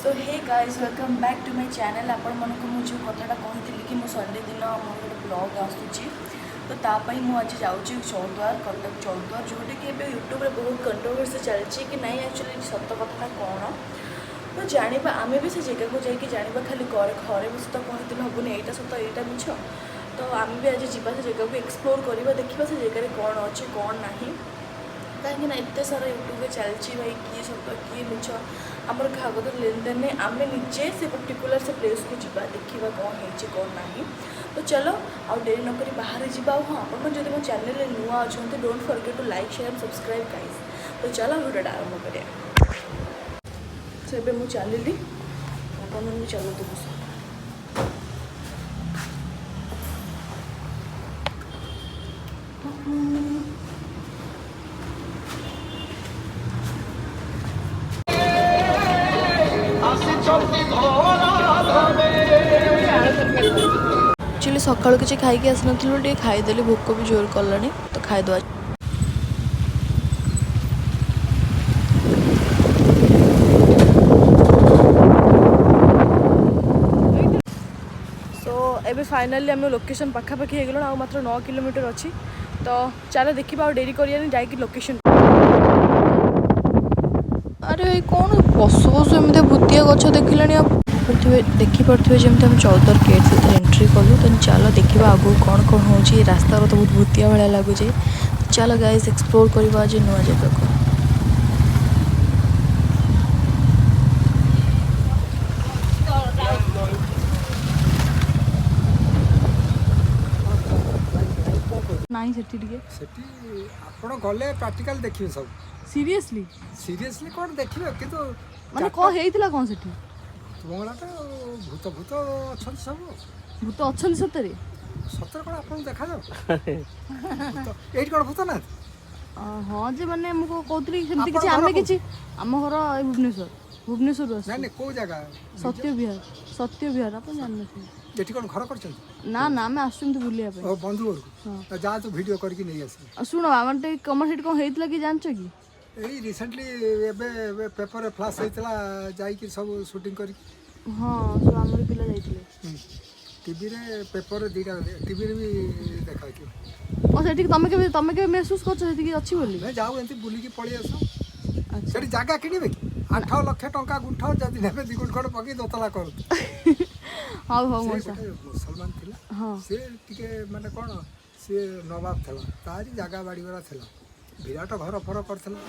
So hey guys welcome back to my channel आपण मानक मुझे कथाटा कही कि संडे दिन मोर गोटे ब्लॉग आसूची तो तापाई मु आज जाऊँगी चौद्वार कटक चौद्वार जोटी कि यूट्यूब रे बहुत कंट्रोवर्सी चलती कि नहीं एक्चुअली सत कथा कौन तो जाना आम भी से जगह को जाकि जाना खाली घरे बस तो कहते हेनी यहाँ सत यहाँ मिछ तो आम भी आज जा से जगह को एक्सप्लोर करवा देखा से जगह कौन अच्छे कौन ना कहीं एत सारा यूट्यूब चलती भाई किए सत किए मिछ आमर क्या तो लेन देन नहीं आम निजे से पर्टिकुलर से प्लेस को जा देखा कौन है कौन ना तो चलो आउ डेरी नक बाहर जावा हाँ आप जब मो चैनल नुआ अच्छा don't forget to like share and subscribe guys तो चलो वीडियोटा आरंभ करें से मुझे चलि अपन भी चलते बस एक्चुअली सकाल किसी खाई आसना टे खाईदेली भोक भी जोर कला तो खाईदे सो एबे फाइनली आम लोकेशन पाखापाखी हो गलु मात्र 9 किलोमीटर अच्छी तो चलो देखा और डेरी करिया जाकि लोकेशन अरे भाई कौन बस बस एमती भूतिया गछ देखिला देखिपे जमी आम चौद्वार गेट से एंट्री कलु तो चलो देखा आगू कौन कौन हो रास्ता तो बहुत भूतिया भाया लगुच चलो गाइस एक्सप्लोर करवा आज नुआ जगह को नहीं सेठी आपण गले प्रैक्टिकल देखिए सब सीरियसली कौन देखिए कि तो माने को हेइतिला कौन सेठी तुमला तो भूत भूत अच्छा सब भूत अच्छा सतरे सतर कौन आपन देखा जाओ एट कौन भूत ना हाँ जे माने मुको कहतली सेमती किछि आमे किछि हम घर भुवनेश्वर नहीं नहीं को जगह सत्य विहार अपन जानना जेठी कौन घर कर ना ना मैं आसुम तो बुलिया पे ओ बंधु घर को जा तो वीडियो करके नहीं आसे सुनो आमटे कमर सेट कोन हेइतला कि जानछो कि एई रिसेंटली एबे पेपर रे फ्लैश हेइतला जाई कि सब शूटिंग करी हां सब हमर पिला जाइतले टीवी रे पेपर रे दीटा टीवी रे भी देखा कि ओ सेठी तमे के महसूस करछ सेठी कि अछि बोली मैं जाऊ एंती बुली की पळी आसो अच्छा सेठी जागा किनिबे कि 8 लाख टंका गुंठा जदी नेबे दी गुंठ खड पकी दोतला करू हां हां मोसा मुसलमान थिला हां से टिके माने कोन से नवाब थिला तारी जागा बाड़ी वाला थिला विराट घर फर करथिला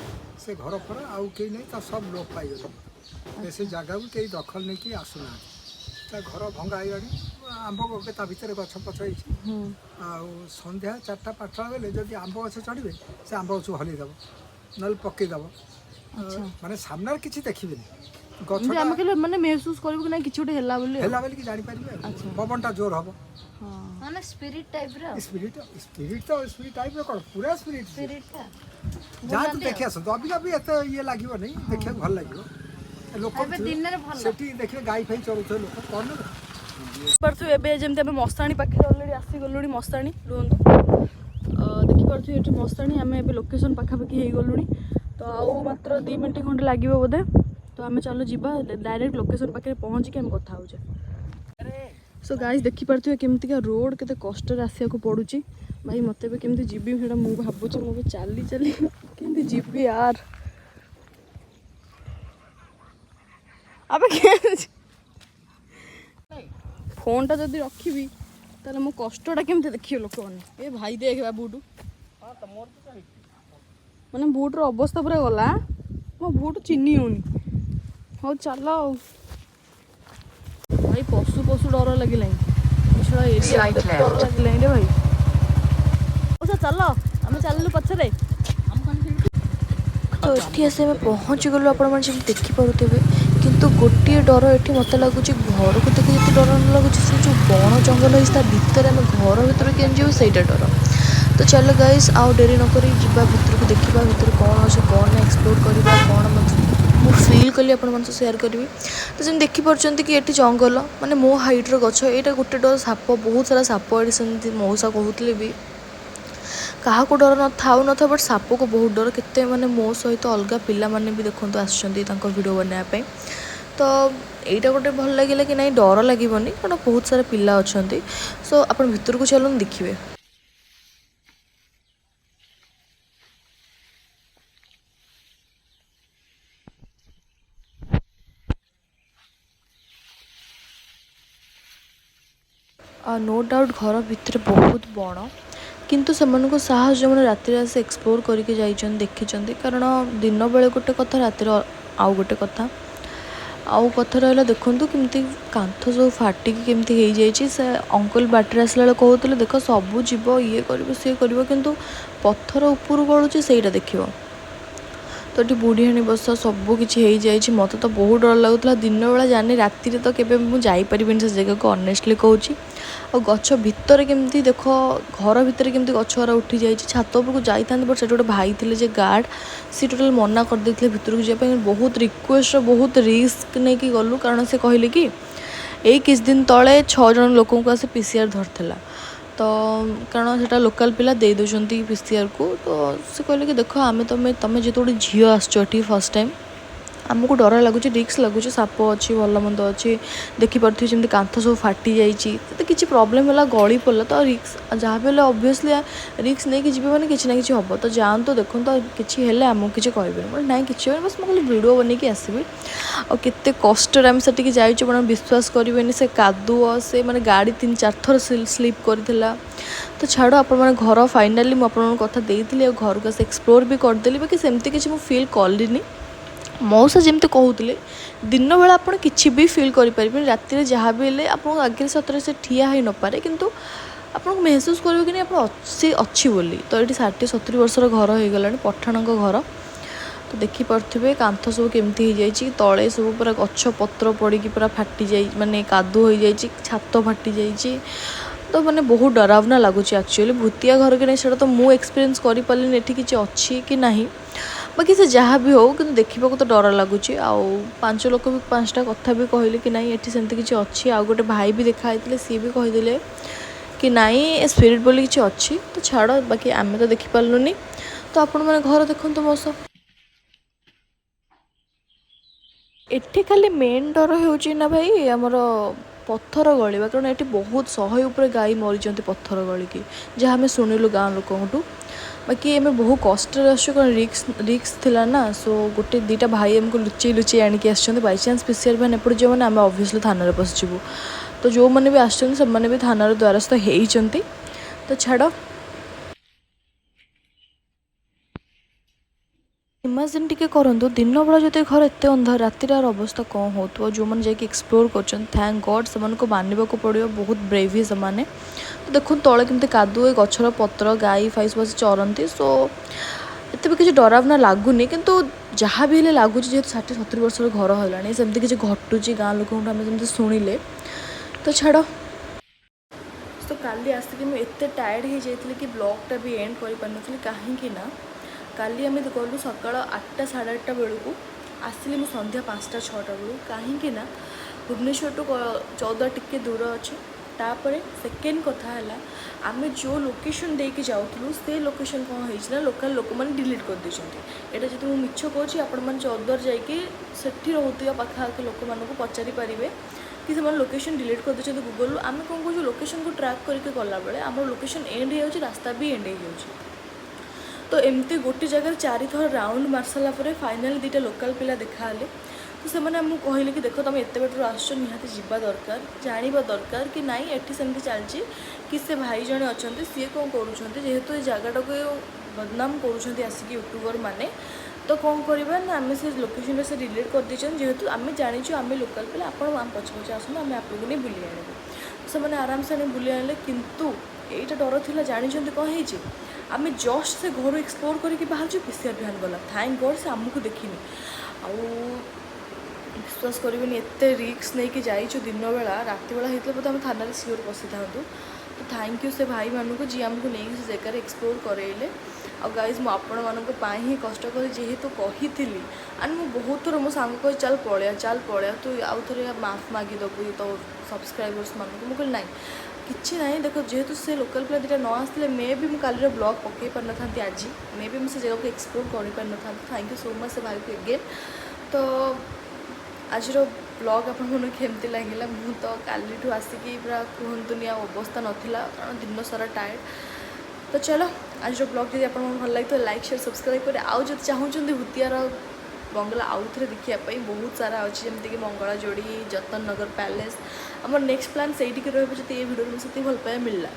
से घर फर आउ के नहीं तो सब लोग पाई गले से जागा भी कई दखल नहीं कि आसुना ता घर भंगा आइगाड़ी आंब के ता भीतर गछ पछ होई आ संध्या 4टा 5टा बेले जदी आंब गछ चढ़िबे से आंब गछ हली दबो नल पक्के दबो माने सामने किछि देखिबेनी गछ हम के माने महसूस करबो कि ना किछि उठे हेला बोली कि जानि परिबे पवनटा जोर हबो हां माने स्पिरिट टाइप रो स्पिरिट टाइप रो पूरा स्पिरिट का जा तू देखिया सो अभी अभी एते ये लागिबो नहीं देखिया भल लागिबो लोक एबे दिन रे भल सेठी देखिए गाई फाई चरुथे लोक कोन पर तू एबे जेमते हमें मस्तानी पाखे ऑलरेडी आसी गलुनी मस्तानी रुहंतो देखि परथु एठी मस्तानी हमें एबे लोकेशन पाखापाखी हे गलुनी तो आउ मात्र 2 मिनिट खंड लागिबो बोधे तो हमें चलो जीवा डायरेक्ट लोकेशन पाखे पहुंच के हम कथा हो जाए सो गाइस देखि परथु केमती का रोड केते कष्ट रे आसिया को पडुची भाई मते बे केमती जीबी हेडा मु भाबुची मु बे चाली चाली केमती जीबी यार अबे फोन टा जदि रखी ताले मो कष्टटा केमती देखियो लोक माने ए भाई देख बाबूटू हां त मोर तो चाहि माने बूट रो अवस्था पूरा गला मो बूट चिन्नी होनी हो चलो भाई पशु डर लगे रे भाई ओसा चलो आम चलू पछरे तो ये आसे पहुँची गलु आपण देखिपे किंतु गोटे डर ये मत लगुच घर को देखिए ये डर न लगुच से जो बण जंगल है भितर आम घर भर के जीव से डर तो चलो गाइस आउ डेरी नक भर को देखा भर कौन अच्छे कौन ना एक्सप्लोर करवा कौन मु फिल कली आप सेयार करी तो जमी देखिपुं कि ये जंगल माने मो हाइट्र गछ यहाँ गोटे डर साप बहुत सारा साप ये सेमती मौसा कहते भी क्या डर न था बट साप को बहुत डर केते माने मो सहित अलग पिला माने भी देखो आसुँच भिडियो बनाया तो तो ଏଇଟା ଗୋଟେ ଭଲ ଲାଗିଲା କି ନାଇଁ ଡର ଲାଗିବନି କାରଣ ବହୁତ ସାରା ପିଲା ଅଛନ୍ତି ସୋ ଆପଣ ଭିତରକୁ ଚାଲନ୍ତୁ ଦେଖିବେ। नो डाउट घर भितर बहुत बड़ किंतु सेମାନଙ୍କୁ ସାହସ ଯେଉଁମାନେ ରାତିରେ ଆସି ଏକ୍ସପ୍ଲୋର କରିକି ଯାଇଛନ୍ତି ଦେଖିଛନ୍ତି କାରଣ ଦିନ ବେଳେ ଗୋଟେ କଥା ରାତିରେ ଆଉ ଗୋଟେ କଥା ଆଉ କଥା ରହିଲା ଦେଖନ୍ତୁ କେମିତି କାନ୍ଥ ସବୁ ଫାଟିକି କେମିତି ହେଇଯାଇଛି ସେ ଅଙ୍କଲ ବାଟରେ ଆସିଲା ବେଳେ କହୁଥିଲେ ଦେଖ ସବୁ ଯିବ ଇଏ କରିବ ସିଏ କରିବ କିନ୍ତୁ ପଥର ଉପରୁ ଗଳୁଛି ସେଇଟା ଦେଖିବ ତ ଏଠି ବୁଢ଼ିଆଣୀ ବସା ସବୁ କିଛି ହେଇଯାଇଛି ମୋତେ ତ ବହୁତ ଡର ଲାଗୁଥିଲା ଦିନବେଳା ଜାଣି ରାତିରେ ତ କେବେ ମୁଁ ଯାଇପାରିବିନି ସେ ଜାଗାକୁ ଅନେଷ୍ଟଲି କହୁଛି ଆଉ ଗଛ ଭିତରେ କେମିତି ଦେଖ ଘର ଭିତରେ କେମିତି ଗଛ ଗୁରା ଉଠି ଯାଇଛି ଛାତ ଉପରକୁ ଯାଇଥାନ୍ତି ବଟ୍ ସେଠି ଗୋଟେ ଭାଇ ଥିଲେ ଯେ ଗାର୍ଡ଼ ସେ ଟୋଟାଲ୍ ମନା କରିଦେଇଥିଲେ ଭିତରକୁ ଯିବା ପାଇଁ ବହୁତ ରିକ୍ୱେଷ୍ଟ ବହୁତ ରିସ୍କ ନେଇକି ଗଲୁ କାରଣ ସେ କହିଲେ କି ଏଇ କିଛି ଦିନ ତଳେ 6 ଜଣ ଲୋକଙ୍କୁ ଆସି PCR ଧରିଥିଲା ତ କାରଣ ସେଟା ଲୋକାଲ ପିଲା ଦେଇ ଦେଉଛନ୍ତି PCRକୁ ତ ସେ କହିଲେ କି ଦେଖ ଆମେ ତମେ ଯେହେତୁ ଗୋଟେ ଝିଅ ଆସିଛ ଏଠି ଫାର୍ଷ୍ଟ ଟାଇମ୍ ଆମକୁ ଡର ଲାଗୁଛି ରିକ୍ସ ଲାଗୁଛି ସାପ ଅଛି ଭଲ ମନ୍ଦ ଅଛି ଦେଖିପାରୁଥିବେ ଯେମିତି କାନ୍ଥ ସବୁ ଫାଟି ଯାଇଛି ଯଦି କିଛି ପ୍ରୋବ୍ଲେମ୍ ହେଲା ଗଳି ପଡ଼ିଲା ତ ରିକ୍ସ ଯାହା ବି ହେଲେ ଅବଭିୟସଲି ରିକ୍ସ ନେଇକି ଯିବେ ମାନେ କିଛି ନା କିଛି ହେବ ତ ଯାଆନ୍ତୁ ଦେଖନ୍ତୁ ଆଉ କିଛି ହେଲେ ଆମକୁ କିଛି କହିବେନି ମାନେ ନାଇଁ କିଛି ହେବନି ବାସ୍ ମୁଁ ଖାଲି ଭିଡ଼ିଓ ବନେଇକି ଆସିବି ଆଉ କେତେ କଷ୍ଟରେ ଆମେ ସେଠିକି ଯାଇଛୁ ଆପଣ ବିଶ୍ୱାସ କରିବେନି ସେ କାଦୁଅ ସେ ମାନେ ଗାଡ଼ି 3-4 ଥର ସ୍ଲିପ୍ କରିଥିଲା ତ ଛାଡ଼ ଆପଣମାନେ ଘର ଫାଇନାଲି ମୁଁ ଆପଣଙ୍କ କଥା ଦେଇଥିଲି ଆଉ ଘରକୁ ଆସି ଏକ୍ସପ୍ଲୋର ବି କରିଦେଲି ବାକି ସେମିତି କିଛି ମୁଁ ଫିଲ୍ କଲିନି ମଉସା ଯେମିତି କହୁଥିଲେ ଦିନବେଳା ଆପଣ କିଛି ବି ଫିଲ୍ କରିପାରିବେନି ରାତିରେ ଯାହା ବି ହେଲେ ଆପଣଙ୍କ ଆଗରେ ସତରେ ସେ ଠିଆ ହେଇନପାରେ କିନ୍ତୁ ଆପଣଙ୍କୁ ମେହସୁସ୍ କରିବେ କି ନାହିଁ ଆପଣ ଅଛି ବୋଲି ତ ଏଠି 60-70 ବର୍ଷର ଘର ହେଇଗଲାଣି ପଠାଣଙ୍କ ଘର ତ ଦେଖିପାରୁଥିବେ କାନ୍ଥ ସବୁ କେମିତି ହେଇଯାଇଛି ତଳେ ସବୁ ପୁରା ଗଛ ପତ୍ର ପଡ଼ିକି ପୁରା ଫାଟିଯାଇ ମାନେ କାଦୁଅ ହେଇଯାଇଛି ଛାତ ଫାଟିଯାଇଛି ତ ମାନେ ବହୁତ ଡରାବନା ଲାଗୁଛି ଆକ୍ଚୁଆଲି ଭୂତିଆ ଘର କି ନାହିଁ ସେଇଟା ତ ମୁଁ ଏକ୍ସପିରିଏନ୍ସ କରିପାରିଲିନି ଏଠି କିଛି ଅଛି କି ନାହିଁ ବାକି ସେ ଯାହା ବି ହେଉ କିନ୍ତୁ ଦେଖିବାକୁ ତ ଡର ଲାଗୁଛି ଆଉ 5 ଲୋକ ବି 5ଟା କଥା ବି କହିଲେ କି ନାଇଁ ଏଠି ସେମିତି କିଛି ଅଛି ଆଉ ଗୋଟେ ଭାଇ ବି ଦେଖା ହେଇଥିଲେ ସିଏ ବି କହିଥିଲେ କି ନାଇଁ ସ୍ପିରିଟ୍ ବୋଲି କିଛି ଅଛି ତ ଛାଡ଼ ବାକି ଆମେ ତ ଦେଖିପାରିଲୁନି ତ ଆପଣମାନେ ଘର ଦେଖନ୍ତୁ ମୋ ସହ ଏଠି ଖାଲି ମେନ୍ ଡର ହେଉଛି ନା ଭାଇ ଆମର ପଥର ଗଳିବା କାରଣ ଏଠି ବହୁତ 100 ଉପରେ ଗାଈ ମରିଛନ୍ତି ପଥର ଗଳିକି ଯାହା ଆମେ ଶୁଣିଲୁ ଗାଁ ଲୋକଙ୍କଠୁ ବାକି ଆମେ ବହୁ କଷ୍ଟରେ ଆସୁଛୁ କାରଣ ରିକ୍ସ ଥିଲା ନା ସୋ ଗୋଟେ 2ଟା ଭାଇ ଆମକୁ ଲୁଚେଇ ଆଣିକି ଆସିଛନ୍ତି ବାଇଚାନ୍ସ PCR ଭ୍ୟାନ୍ ଏପଟେ ଯିବ ମାନେ ଆମେ ଅବଭିୟସଲି ଥାନାରେ ପଶିଯିବୁ ତ ଯେଉଁମାନେ ବି ଆସିଛନ୍ତି ସେମାନେ ବି ଥାନାର ଦ୍ୱାରସ୍ଥ ହେଇଛନ୍ତି ତ ଛାଡ଼ ଇମାଜିନ୍ ଟିକେ କରନ୍ତୁ ଦିନବେଳା ଯଦି ଘର ଏତେ ଅନ୍ଧାର ରାତିରେ ଅବସ୍ଥା କ'ଣ ହେଉଥିବ ଯେଉଁମାନେ ଯାଇକି ଏକ୍ସପ୍ଲୋର କରୁଛନ୍ତି ଥ୍ୟାଙ୍କ ଗଡ଼୍ ସେମାନଙ୍କୁ ମାନିବାକୁ ପଡ଼ିବ ବହୁତ ବ୍ରେଭି ସେମାନେ ତ ଦେଖନ୍ତୁ ତଳେ କେମିତି କାଦୁଅ ଗଛର ପତ୍ର ଗାଈ ଫାଇସ୍ ବସି ଚରନ୍ତି ସୋ ଏତେ ବି କିଛି ଡରାବନା ଲାଗୁନି କିନ୍ତୁ ଯାହା ବି ହେଲେ ଲାଗୁଛି ଯେହେତୁ 60-70 ବର୍ଷର ଘର ହେଲାଣି ସେମିତି କିଛି ଘଟୁଛି ଗାଁ ଲୋକଙ୍କଠୁ ଆମେ ଯେମିତି ଶୁଣିଲେ ତ ଛାଡ଼ ତ କାଲି ଆସିକି ମୁଁ ଏତେ ଟାୟାର୍ଡ଼ ହେଇଯାଇଥିଲି କି ବ୍ଲଗ୍ଟା ବି ଏଣ୍ଡ କରିପାରିନଥିଲି କାହିଁକି ନା କାଲି ଆମେ ଗଲୁ ସକାଳ 8ଟା 8:30 ବେଳକୁ ଆସିଲି ମୁଁ ସନ୍ଧ୍ୟା 5ଟା 6ଟା ବେଳକୁ କାହିଁକି ନା ଭୁବନେଶ୍ୱରଠୁ ଚୌଦ୍ୱାର ଟିକେ ଦୂର ଅଛି ତାପରେ ସେକେଣ୍ଡ କଥା ହେଲା ଆମେ ଯେଉଁ ଲୋକେସନ୍ ଦେଇକି ଯାଉଥିଲୁ ସେ ଲୋକେସନ୍ କ'ଣ ହେଇଛି ନା ଲୋକାଲ ଲୋକମାନେ ଡିଲିଟ୍ କରିଦେଇଛନ୍ତି ଏଇଟା ଯଦି ମୁଁ ମିଛ କହୁଛି ଆପଣମାନେ ଚୌଦ୍ୱାର ଯାଇକି ସେଠି ରହୁଥିବା ପାଖାପାଖି ଲୋକମାନଙ୍କୁ ପଚାରି ପାରିବେ कि से लोकेशन डिलीट कर देते गूगल आम कौन कौन लोकेशन को ट्रैक करके गलाबे आम लोकेशन एंड हो रास्ता भी एंड हो तो एमती गोटे जगह 4 थर राउंड मार सारा फाइनाली 2टा लोकल पिला देखा तो से मैंने कहले कि देख तुम एत बाटर आस निहाती जावा दरकार जाना दरकार कि नाई एटी सेमती चलती कि से भाई जड़े अच्छा सी कौन करूँ जेहेतु ये जगटा को बदनाम करूँ आसिक यूट्यूबर मैंने तो कौन करवा ना आम से लोकेशन से डिलीट कर देछन जेहेतु आम जाचु आम लोकल पिला आप पचे पचे आसना आम आपको नहीं बुले आने से मैंने आराम से बुले आने किंतु यहीटा डर थी जानते कौन है आम जस्ट से घर एक्सप्लोर करके बाहर PCR भ्यान गला थैंक गॉड से आमको देखनी आउ विश्वास करेंगे एत रिक्स नहीं कि जाइए दिन बेला रात बेला होता बोधे आम थाना सियोर पशि था तो थैंक यू से भाई मानक जी आमको नहीं से जगह एक्सप्लोर करेले आ गाइज मु आपण ही कष्ट कर जेहेतु कही एंड मु बहुत थर मो सांग कही चल पलिया तू आउ थे माफ मागिदेबू तो सब्सक्राइबर्स मानक मुझे ना किसी ना देख जेहेतु से लोकल पिला 2टा न आसते मे भी मुझे काली ब्लॉग पकई पार ना आज मे भी मुझे जगह को एक्सप्लोर कर पार ना थैंक यू सो मच से भाई को एगेन तो आज ब्लॉग आपको केमती लगे मु तो कालीठू आसिकी पूरा कहतुनि अवस्था नाला कारण दिन सारा टायर्ड। तो चलो आज जो ब्लॉग जब आपको भल लगे तो लाइक शेयर सब्सक्राइब करें। आउ जब चाहूँगी भूतियार बंगला आउ थे देखापी बहुत सारा अच्छी जमीक मंगला जोड़ी जतन नगर पैलेस आम नेक्स्ट प्लान से रही ये भिडियो से भल पाए मिलला।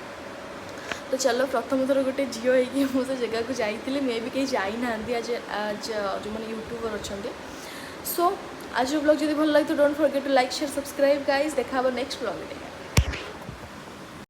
तो चलो प्रथम थर गोटे झील होगी मुझे जगह को जाइली मे भी कहीं जाना आज आज जो मैंने यूट्यूबर अच्छा। सो आज ब्लॉग जब भल लगे तो don't forget to like share subscribe guys. देखा नेक्स्ट ब्लॉग।